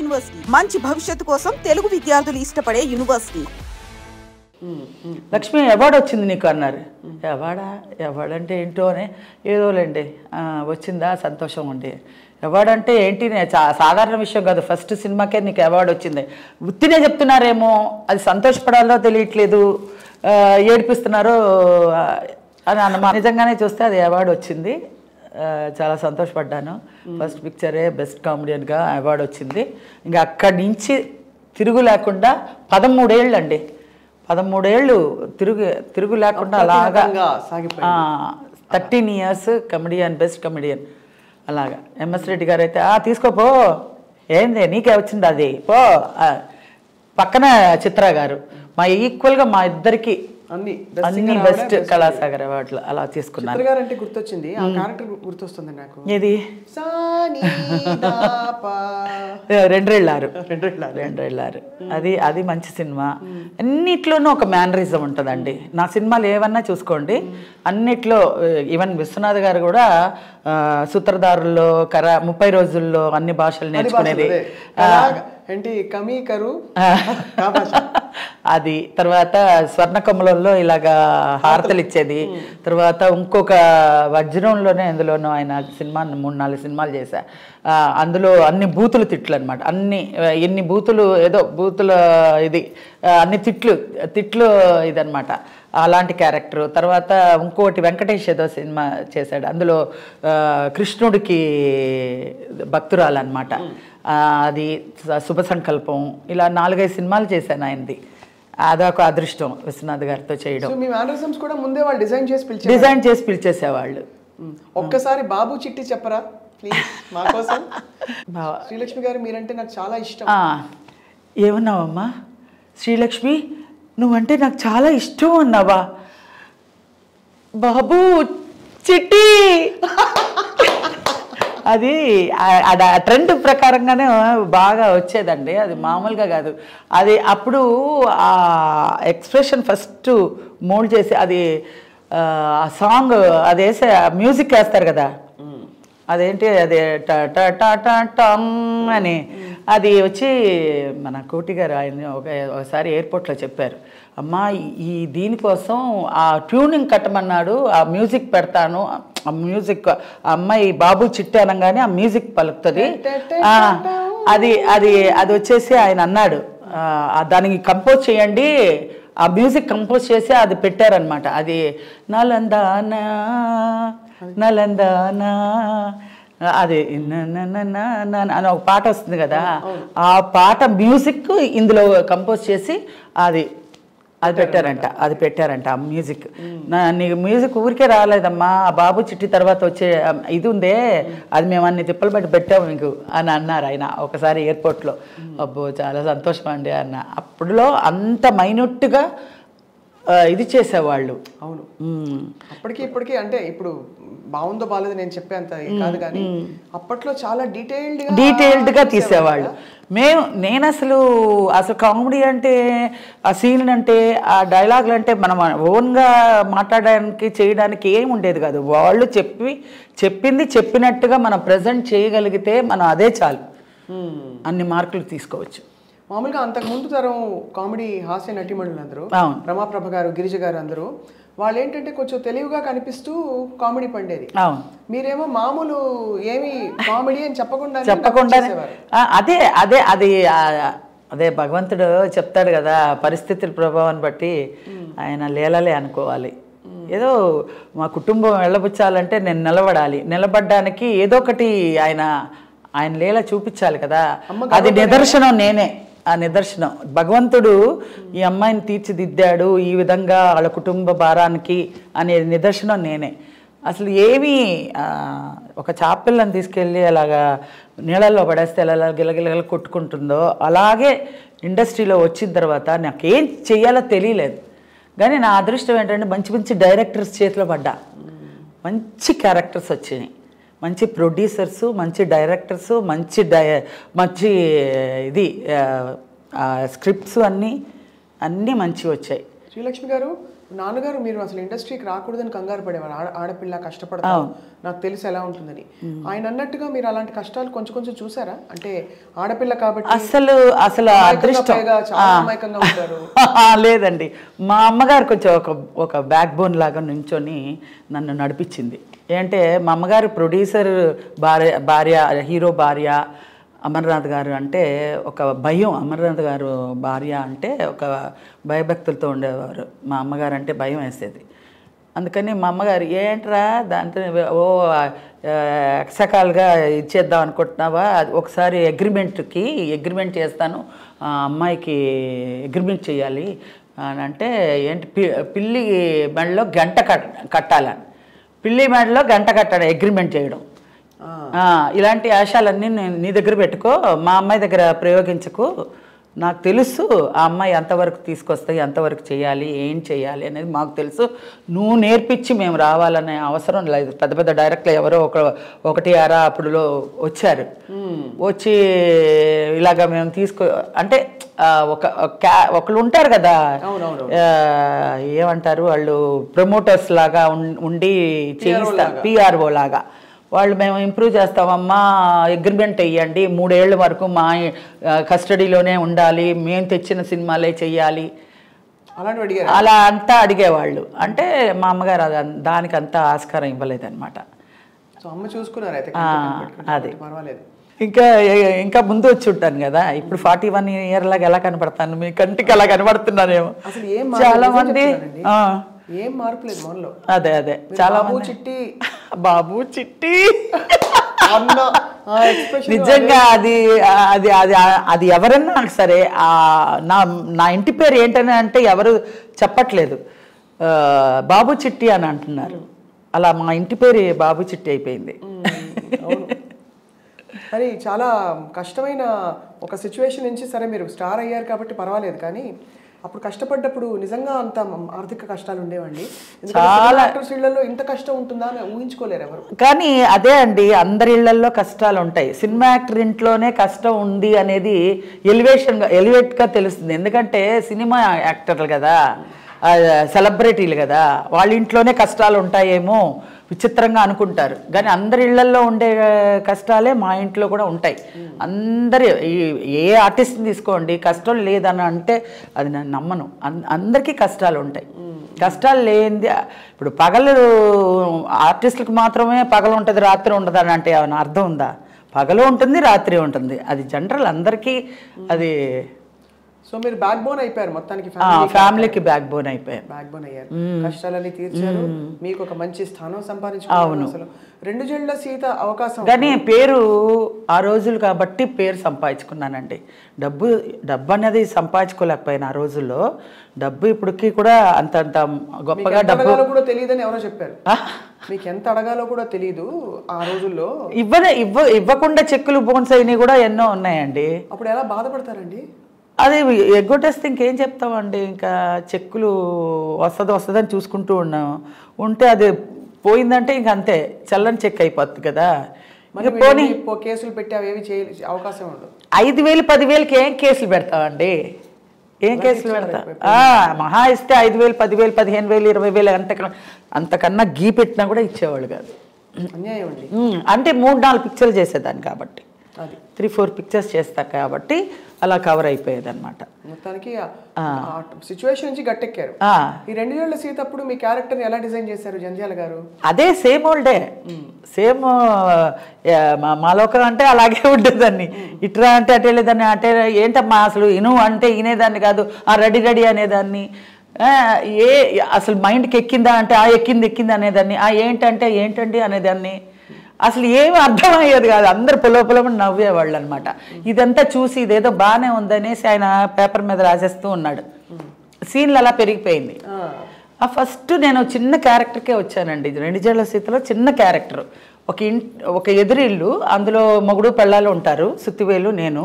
University మంచి భవిష్యత్తు కోసం తెలుగు విద్యార్థులు ఇష్టపడే యూనివర్సిటీ. లక్ష్మి అవార్డు వచ్చింది నీకు అన్నారు. అవార్డు అంటే ఏంటో అని ఏదోలేండి వచ్చిందా సంతోషం అండి. అవార్డు అంటే ఏంటి సాధారణ విషయం కాదు. ఫస్ట్ సినిమాకే నీకు అవార్డు వచ్చింది. వృత్తినే చెప్తున్నారేమో, అది సంతోషపడాలో తెలియట్లేదు, ఏడిపిస్తున్నారో అని అన్నమా. నిజంగానే చూస్తే అది అవార్డు వచ్చింది. చాలా సంతోషపడ్డాను. ఫస్ట్ పిక్చరే బెస్ట్ కామెడియన్గా అవార్డు వచ్చింది. ఇంకా అక్కడి నుంచి తిరుగు లేకుండా 13 ఏళ్ళు అండి. 13 ఏళ్ళు తిరుగు లేకుండా అలాగా 13 ఇయర్స్ కమెడియన్, బెస్ట్ కమెడియన్ అలాగా. ఎంఎస్ రెడ్డి గారు అయితే తీసుకోపో, ఏంది నీకే వచ్చింది అది పో. పక్కన చిత్ర గారు మా ఈక్వల్గా మా ఇద్దరికి అన్ని బెస్ట్ కళాసాగర్ అవార్డులు అలా తీసుకున్నారు. గుర్తొచ్చింది ఆ క్యారెక్టర్ గుర్తొస్తుంది నాకు. ఏది? రెండ్రేళ్ళారు. అది మంచి సినిమా. అన్నిట్లోనూ ఒక మేనరిజం ఉంటుందండి. నా సినిమాలు ఏమన్నా చూసుకోండి, అన్నిట్లో ఈవెన్ విశ్వనాథ్ గారు కూడా సూత్రధారుల్లో 30 రోజుల్లో అన్ని భాషలు నేర్చుకునేది. అది తర్వాత స్వర్ణకమలంలో ఇలాగా హారతలు ఇచ్చేది. తర్వాత ఇంకొక వజ్రంలోనే అందులోనూ ఆయన సినిమా 3-4 సినిమాలు చేశా. అందులో అన్ని బూతులు తిట్లు అనమాట. ఎన్ని బూతులు, ఏదో బూతుల ఇది అన్ని తిట్లు ఇదనమాట. అలాంటి క్యారెక్టర్. తర్వాత ఇంకోటి వెంకటేష్ ఏదో సినిమా చేశాడు, అందులో కృష్ణుడికి భక్తురాలు అనమాట. అది శుభ సంకల్పం. ఇలా 4-5 సినిమాలు చేశాను ఆయనది. అదొక అదృష్టం విశ్వనాథ్ గారితో చేయడం. ముందే వాళ్ళు డిజైన్ చేసి పిలిచేసేవాళ్ళు. ఒక్కసారి బాబు చిట్టి చెప్పరా ప్లీజ్ మా కోసం. శ్రీలక్ష్మి గారు మీరంటే నాకు చాలా ఇష్టం. ఏమన్నావమ్మా? శ్రీలక్ష్మి నువ్వంటే నాకు చాలా ఇష్టం అన్నావా? బాబు చిట్టి అది ట్రెండ్ ప్రకారంగానే బాగా వచ్చేదండి. అది మామూలుగా కాదు. అది అప్పుడు ఆ ఎక్స్ప్రెషన్ ఫస్ట్ మోల్డ్ చేసి అది ఆ సాంగ్ అది వేసే మ్యూజిక్ వేస్తారు కదా, అదేంటి అది టంగ్ అని అది వచ్చి మన కోటి గారు ఆయన ఒకసారి ఎయిర్పోర్ట్లో చెప్పారు, అమ్మా ఈ దీనికోసం ఆ ట్యూనింగ్ కట్టమన్నాడు, ఆ మ్యూజిక్ పెడతాను, ఆ మ్యూజిక్ అమ్మాయి బాబు చిట్టి అనగానే ఆ మ్యూజిక్ పలుకుతుంది. అది అది అది వచ్చేసి ఆయన అన్నాడు దానికి కంపోజ్ చేయండి, ఆ మ్యూజిక్ కంపోజ్ చేసి అది పెట్టారనమాట. అది నలందానా నలందానా అది అని ఒక పాట వస్తుంది కదా, ఆ పాట మ్యూజిక్ ఇందులో కంపోజ్ చేసి అది పెట్టారంట ఆ మ్యూజిక్. నీకు మ్యూజిక్ ఊరికే రాలేదమ్మా, ఆ బాబు చిట్టి తర్వాత వచ్చే ఇది ఉందే అది మేము అన్ని తిప్పలు బట్టి పెట్టాము మీకు అని అన్నారు ఆయన ఒకసారి ఎయిర్పోర్ట్లో. అబ్బో చాలా సంతోషం అండి అన్న. అప్పుడులో అంత మైన్యూట్గా ఇది చేసేవాళ్ళు. అవును, అప్పటికి ఇప్పటికీ అంటే ఇప్పుడు బాగుందో బాగాలేదు నేను చెప్పేంత కాదు, కానీ అప్పట్లో చాలా డీటెయిల్డ్గా తీసేవాళ్ళు. నేను అసలు కామెడీ అంటే ఆ సీన్ అంటే ఆ డైలాగులు అంటే మనం ఓన్గా మాట్లాడడానికి చేయడానికి ఏమి ఉండేది కాదు. వాళ్ళు చెప్పింది చెప్పినట్టుగా మనం ప్రజెంట్ చేయగలిగితే మనం అదే చాలు, అన్ని మార్కులు తీసుకోవచ్చు. మామూలుగా అంతకు ముందు తరం కామెడీ హాస్య నటీమణులు అందరూ, రమాప్రభ గారు, గిరిజ గారు అందరూ వాళ్ళు ఏంటంటే కొంచెం తెలివిగా కనిపిస్తూ కామెడీ పండేది. మీరేమో మామూలు ఏమి కామెడీ అని చెప్పకుండా అదే అదే అది అదే భగవంతుడు చెప్తాడు కదా, పరిస్థితుల ప్రభావాన్ని బట్టి ఆయన లీలలే అనుకోవాలి. ఏదో మా కుటుంబం వెళ్ళబుచ్చాలంటే నేను నిలబడ్డానికి ఏదో ఒకటి ఆయన లీల చూపించాలి కదా, అది నిదర్శనం నేనే. ఆ నిదర్శనం భగవంతుడు ఈ అమ్మాయిని తీర్చిదిద్దాడు ఈ విధంగా వాళ్ళ కుటుంబ భారానికి అనే నిదర్శనం నేనే. అసలు ఏమీ ఒక చాపిల్లని తీసుకెళ్ళి అలాగా నీళ్ళల్లో పడేస్తే ఎలా గిలగిలగల కొట్టుకుంటుందో అలాగే ఇండస్ట్రీలో వచ్చిన తర్వాత నాకేం చెయ్యాలో తెలియలేదు. కానీ నా అదృష్టం ఏంటంటే మంచి మంచి డైరెక్టర్స్ చేతిలో పడ్డా, మంచి క్యారెక్టర్స్ వచ్చినాయి, మంచి ప్రొడ్యూసర్సు, మంచి డైరెక్టర్సు, మంచి ఇది స్క్రిప్ట్స్ అన్నీ మంచి వచ్చాయి. శ్రీలక్ష్మి గారు నాన్నగారు మీరు అసలు ఇండస్ట్రీకి రాకూడదని కంగారు పడేవారు, ఆడపిల్ల కష్టపడతాం నాకు తెలిసి ఎలా ఉంటుందని. ఆయన అన్నట్టుగా మీరు అలాంటి కష్టాలు కొంచెం కొంచెం చూసారా? అంటే ఆడపిల్ల కాబట్టి అసలు అదృష్టం చాలా అమాయకంగా ఉంటారు. లేదండి, మా అమ్మగారు కొంచెం ఒక బ్యాక్ బోన్ లాగా నుంచొని నన్ను నడిపించింది. ఏంటంటే మా అమ్మగారు ప్రొడ్యూసర్ భార్య హీరో భార్య అమర్నాథ్ గారు అంటే ఒక భయం. అమర్నాథ్ గారు భార్య అంటే ఒక భయభక్తులతో ఉండేవారు. మా అమ్మగారు అంటే భయం వేసేది. అందుకని మా అమ్మగారు ఏంట్రా దాంతో ఎక్సకాలుగా ఇచ్చేద్దాం అనుకుంటున్నావా, ఒకసారి అగ్రిమెంట్ చేస్తాను, అమ్మాయికి అగ్రిమెంట్ చేయాలి అని అంటే, ఏంటి పిల్లి మెడలో గంట కట్టాలని, పిల్లి మెడలో గంట కట్టాలి అగ్రిమెంట్ చేయడం. ఇలాంటి ఆశాలన్నీ నీ దగ్గర పెట్టుకో, మా అమ్మాయి దగ్గర ప్రయోగించకు, నాకు తెలుసు ఆ అమ్మాయి ఎంతవరకు తీసుకొస్తాయి, ఎంతవరకు చేయాలి, ఏం చేయాలి అనేది మాకు తెలుసు, నువ్వు నేర్పించి మేము రావాలనే అవసరం లేదు. పెద్ద పెద్ద డైరెక్టర్లు ఎవరో ఒకటి అరా అప్పుడులో వచ్చారు, వచ్చి ఇలాగ మేము అంటే ఒకళ్ళు ఉంటారు కదా, ఏమంటారు వాళ్ళు, ప్రమోటర్స్ లాగా ఉండి చేయిస్తారు, పిఆర్ఓ లాగా. వాళ్ళు మేము ఇంప్రూవ్ చేస్తామమ్మా, అగ్రిమెంట్ వేయండి, 3 ఏళ్ళ వరకు మా కస్టడీలోనే ఉండాలి, మేము తెచ్చిన సినిమాలే చెయ్యాలి, అలా అంతా అడిగేవాళ్ళు. అంటే మా అమ్మగారు దానికి అంతా ఆస్కారం ఇవ్వలేదన్నమాట. అది ఇంకా ముందు వచ్చి ఉంటాను కదా, ఇప్పుడు 41 ఇయర్ లాగా ఎలా కనపడతాను, మీ కంటికి అలా కనబడుతున్నానేమో. చాలా మంది ఏం మార్పు లేదు మనలో. అదే చాలా బాబు చిట్టి నిజంగా అది ఎవరన్నా సరే నా ఇంటి పేరు ఏంటని అంటే ఎవరు చెప్పట్లేదు, బాబు చిట్టి అని అంటున్నారు. అలా మా ఇంటి పేరు బాబు చిట్టి అయిపోయింది. మరి చాలా కష్టమైన ఒక సిచ్యువేషన్ నుంచి సరే మీరు స్టార్ అయ్యారు కాబట్టి పర్వాలేదు, కానీ అప్పుడు కష్టపడ్డప్పుడు నిజంగా అంత ఆర్థిక కష్టాలు ఉండేవండి. చాలా యాక్టర్స్ ఇళ్లలో ఇంత కష్టం ఉంటుందా అని ఊహించుకోలేరు ఎవరు. కానీ అదే అండి, అందరి ఇళ్లలో కష్టాలు ఉంటాయి. సినిమా యాక్టర్ ఇంట్లోనే కష్టం ఉంది అనేది ఎలివేట్గా తెలుస్తుంది. ఎందుకంటే సినిమా యాక్టర్లు కదా, సెలబ్రిటీలు కదా, వాళ్ళ ఇంట్లోనే కష్టాలు ఉంటాయేమో విచిత్రంగా అనుకుంటారు. కానీ అందరి ఇళ్లల్లో ఉండే కష్టాలే మా ఇంట్లో కూడా ఉంటాయి. ఏ ఆర్టిస్ట్ని తీసుకోండి, కష్టం లేదని అంటే అది నేను నమ్మను. అందరికీ కష్టాలు ఉంటాయి. కష్టాలు లేనిది, ఇప్పుడు పగలు ఆర్టిస్టులకు మాత్రమే పగలు ఉంటుంది రాత్రి ఉండదు అని అంటే ఏమైనా అర్థం ఉందా? పగలు ఉంటుంది, రాత్రి ఉంటుంది, అది జనరల్ అందరికీ. అది సో మీరు బ్యాక్ బోన్ అయిపోయారు మొత్తానికి, ఫ్యామిలీకి బ్యాక్ బోన్ అయిపోయారు, బ్యాక్ బోన్ అయ్యారు, కష్టాలన్నీ తీర్చారు, మీకు ఒక మంచి స్థానం సంపాదించుకున్నారు. అసలు 2 జేళ్ల సీత అవకాశం. కానీ పేరు ఆ రోజులు కాబట్టి పేరు సంపాదించుకున్నానండి. డబ్బు అనేది సంపాదించుకోలేకపోయినా ఆ రోజుల్లో. డబ్బు ఇప్పటికీ కూడా అంత గొప్పగా డబ్బు కూడా తెలియదని ఎవరో చెప్పారు. మీకు ఎంత అడగాలో కూడా తెలియదు ఆ రోజుల్లో. ఇవ్వకుండా చెక్కులు బోన్స్ అయినవి కూడా ఎన్నో ఉన్నాయండి. అప్పుడు ఎలా బాధపడతారండి? అది ఎగ్గొట్టేస్తే ఇంకేం చెప్తామండి, ఇంకా చెక్కులు వస్తుందని చూసుకుంటూ ఉంటే అది పోయిందంటే ఇంక అంతే, చల్లని చెక్ అయిపోతుంది కదా. కేసులు పెట్టి అవేవి అవకాశం ఉండదు. 5,000 10,000కి ఏం కేసులు పెడతామండి, ఏం కేసులు పెడతా? మహా ఇస్తే 5,000 10,000 15,000 20,000 అంతకన్నా గీ పెట్టినా కూడా ఇచ్చేవాళ్ళు కాదు. అన్యాయం అండి. అంటే 3-4 పిక్చర్లు చేసేదాన్ని కాబట్టి, 3-4 పిక్చర్స్ చేస్తా కాబట్టి అలా కవర్ అయిపోయేది అనమాట. మొత్తానికి సిచ్యువేషన్ నుంచి గట్టెక్కారు. ఈ 2 ఏళ్ల సీత అప్పుడు మీ క్యారెక్టర్ని ఎలా డిజైన్ చేశారు జంధ్యాల గారు? అదే సేమ్ ఓల్డే, సేమ్ మాలోకం అంటే అలాగే ఉండేదాన్ని. ఇట్రా అంటే అటే లేదాన్ని, అటే ఏంటమ్మా అసలు ఇను అంటే వినేదాన్ని కాదు, రెడీ అనేదాన్ని. అసలు మైండ్కి ఎక్కిందా అంటే ఎక్కింది అనేదాన్ని, ఏంటంటే ఏంటండి అనేదాన్ని. అసలు ఏమి అర్థమయ్యేది కాదు, అందరు పొలమని నవ్వేవాళ్ళు అనమాట. ఇదంతా చూసి ఇదేదో బాగానే ఉందనేసి ఆయన పేపర్ మీద రాసేస్తూ ఉన్నాడు. సీన్లు అలా పెరిగిపోయింది. ఫస్ట్ నేను చిన్న క్యారెక్టర్కే వచ్చానండి. 2 జేళ్ల సీతలో చిన్న క్యారెక్టర్, ఒక ఎదురిల్లు, అందులో మొగుడు పెళ్ళాలు ఉంటారు, సుత్తివేలు నేను.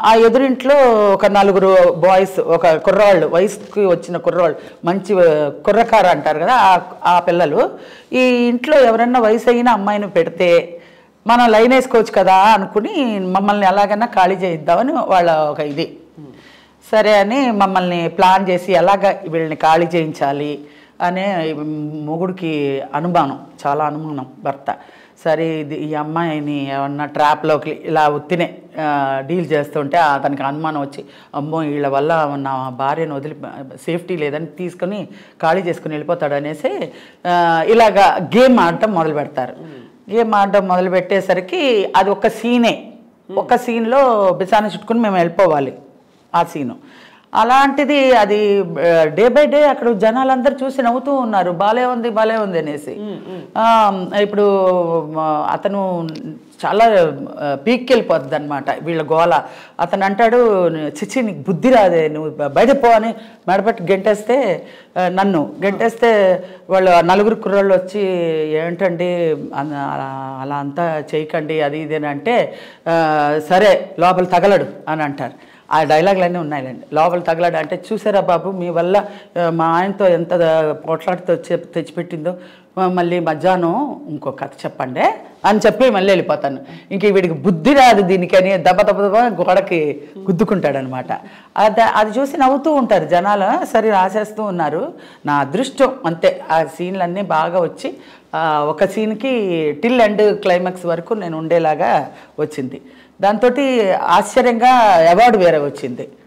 ఆ ఎదురింట్లో ఒక 4 బాయ్స్, ఒక కుర్రవాళ్ళు, వయసుకి వచ్చిన కుర్రవాళ్ళు, మంచి కుర్రకార అంటారు కదా ఆ పిల్లలు. ఈ ఇంట్లో ఎవరన్నా వయసు అయిన అమ్మాయిని పెడితే మనం లైన్ వేసుకోవచ్చు కదా అనుకుని మమ్మల్ని ఎలాగైనా ఖాళీ చేయిద్దామని వాళ్ళ ఒక ఇది. సరే అని మమ్మల్ని ప్లాన్ చేసి ఎలాగ వీళ్ళని ఖాళీ చేయించాలి అనే మొగుడికి అనుమానం, చాలా అనుమానం భర్త. సరే ఈ అమ్మాయిని ఏమన్నా ట్రాప్లోకి ఇలా ఉత్తినే డీల్ చేస్తుంటే అతనికి అనుమానం వచ్చి, అమ్మో వీళ్ళ వల్ల నా భార్యను వదిలి సేఫ్టీ లేదని తీసుకొని ఖాళీ చేసుకుని వెళ్ళిపోతాడు అనేసి ఇలాగా గేమ్ ఆడటం మొదలు పెడతారు. గేమ్ ఆడటం మొదలు పెట్టేసరికి అది ఒక సీనే, ఒక సీన్లో బిసాన చుట్టుకుని మేము వెళ్ళిపోవాలి ఆ సీను. అలాంటిది అది డే బై డే అక్కడ జనాలందరూ చూసి నవ్వుతూ ఉన్నారు, బాలే ఉంది అనేసి. ఇప్పుడు అతను చాలా పీక్కి వెళ్ళిపోతుంది అనమాట వీళ్ళ గోల. అతను అంటాడు, చిచ్చి నీకు బుద్ధి రాదే, నువ్వు బయట పో అని మెడపట్టి గెంటేస్తే, నన్ను గెంటేస్తే వాళ్ళు 4 కుర్రాళ్ళు వచ్చి ఏంటండి అలా అంతా చేయకండి అది ఇది అని అంటే, సరే లోపల తగలడు అని అంటారు. ఆ డైలాగులన్నీ ఉన్నాయిలేండి. లోపల తగలాడు అంటే, చూసారా బాబు మీ వల్ల మా ఆయనతో ఎంత పోట్లాడితో తెచ్చిపెట్టిందో, మళ్ళీ మధ్యాహ్నం ఇంకో కథ చెప్పండి అని చెప్పి మళ్ళీ వెళ్ళిపోతాను. ఇంక వీడికి బుద్ధి రాదు దీనికని దెబ్బ గోడకి గుద్దుకుంటాడనమాట. అది చూసి నవ్వుతూ ఉంటారు జనాలు. సరే రాసేస్తూ ఉన్నారు. నా అదృష్టం అంతే, ఆ సీన్లన్నీ బాగా వచ్చి ఒక సీన్కి టిల్ ఎండ్ క్లైమాక్స్ వరకు నేను ఉండేలాగా వచ్చింది. దాంతో ఆశ్చర్యంగా అవార్డు వేరే వచ్చింది.